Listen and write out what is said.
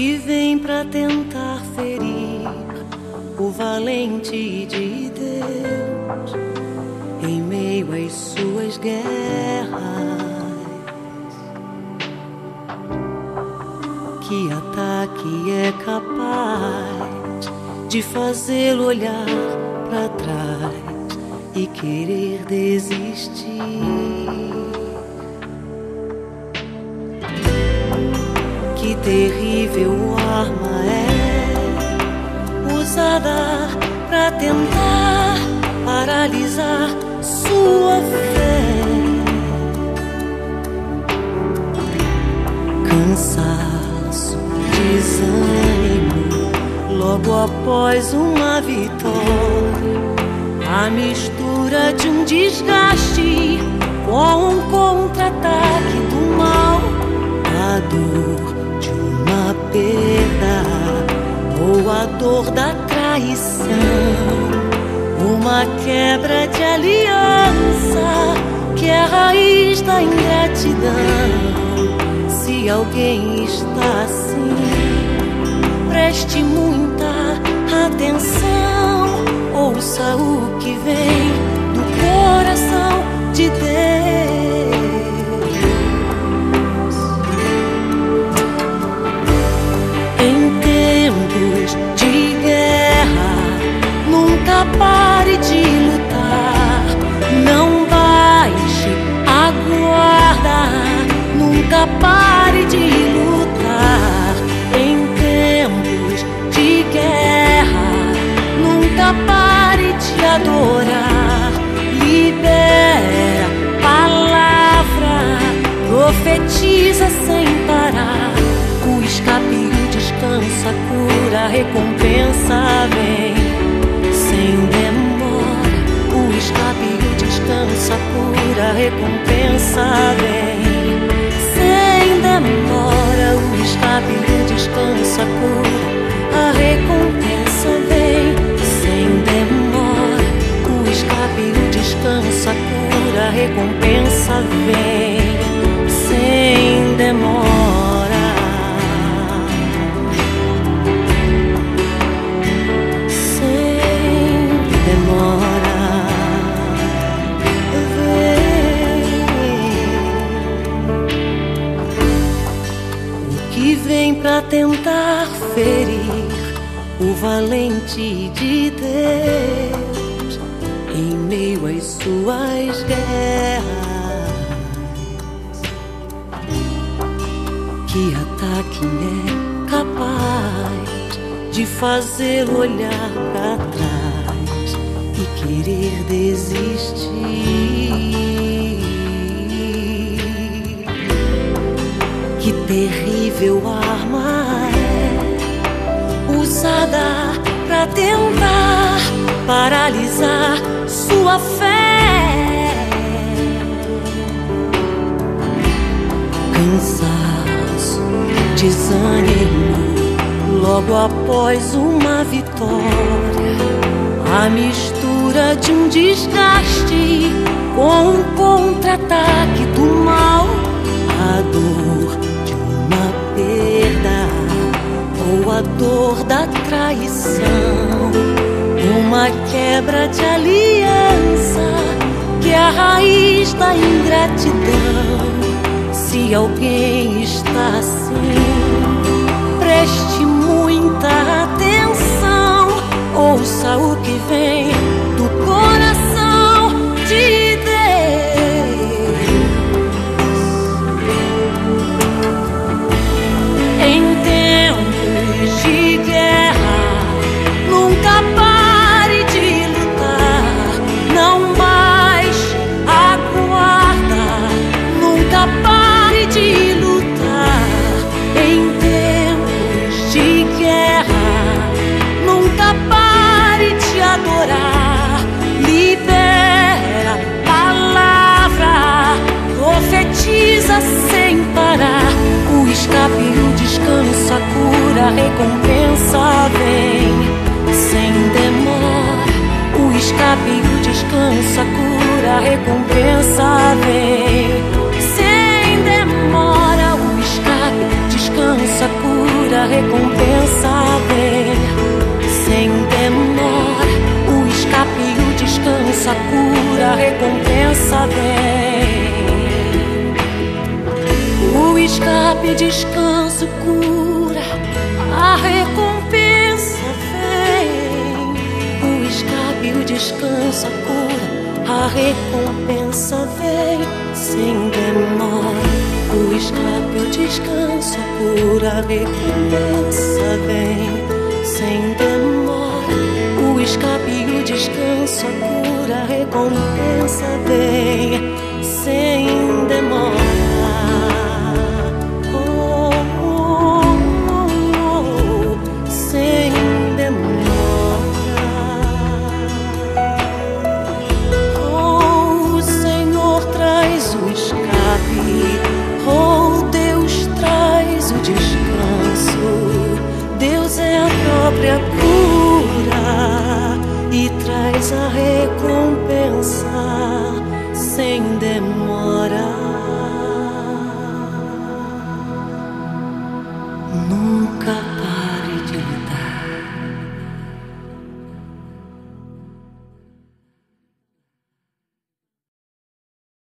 que vem pra tentar ferir o valente de Deus em meio às suas guerras. Que ataque é capaz de fazê-lo olhar pra trás e querer desistir? Que terrível arma é usada pra tentar paralisar sua fé. Cansaço, desânimo, logo após uma vitória, a mistura de um desgaste com um contra-ataque do mal, a dor de uma perda ou a dor da traição, uma quebra de aliança que é a raiz da ingratidão. Se alguém está assim, preste muita atenção, ouça o que vem do coração de Deus. Em tempos de guerra, nunca pare de lutar, não baixe a guarda, nunca pare de lutar. Em tempos de guerra, nunca pare de adorar. Libera palavra, profetiza sem parar. O escape e o descanso, a cura, a recompensa vem sem demora. O escape e o descanso, a cura, a recompensa vem sem demora. O escape e o descanso, a cura, a recompensa vem sem demora. O escape e o descanso, a cura, a recompensa vem sem demora. Sem demora vem pra tentar ferir o valente de Deus em meio às suas guerras. Que ataque é capaz de fazê-lo olhar pra trás e querer desistir? Que terrível arma é usada pra tentar paralisar sua fé. Cansaço, desânimo, logo após uma vitória, a mistura de um desgaste com um contra-ataque do mal, a dor de uma perda ou a dor da traição, uma quebra de aliança que é a raiz da ingratidão. Se alguém está assim, preste muita atenção, ouça o que vem do coração de Deus. Em tempos de guerra, nunca pare de lutar, não baixe a guarda, nunca pare de lutar. Em tempos de guerra, nunca pare de adorar. Libera palavra, profetiza sem parar. O escape e o descanso, a cura, a recompensa vem sem demora. O escape e o descanso, a cura, a recompensa vem sem demora. O escape, descanso, a cura, cura, a recompensa vem sem demora. O escape e o descanso, a cura, a recompensa vem. O escape, descanso, cura, a recompensa vem. O escape, o descanso, a cura, a recompensa vem sem demora. O escape, o descanso, a cura, a recompensa vem sem demora. O escape, o descanso, a cura, a recompensa vem sem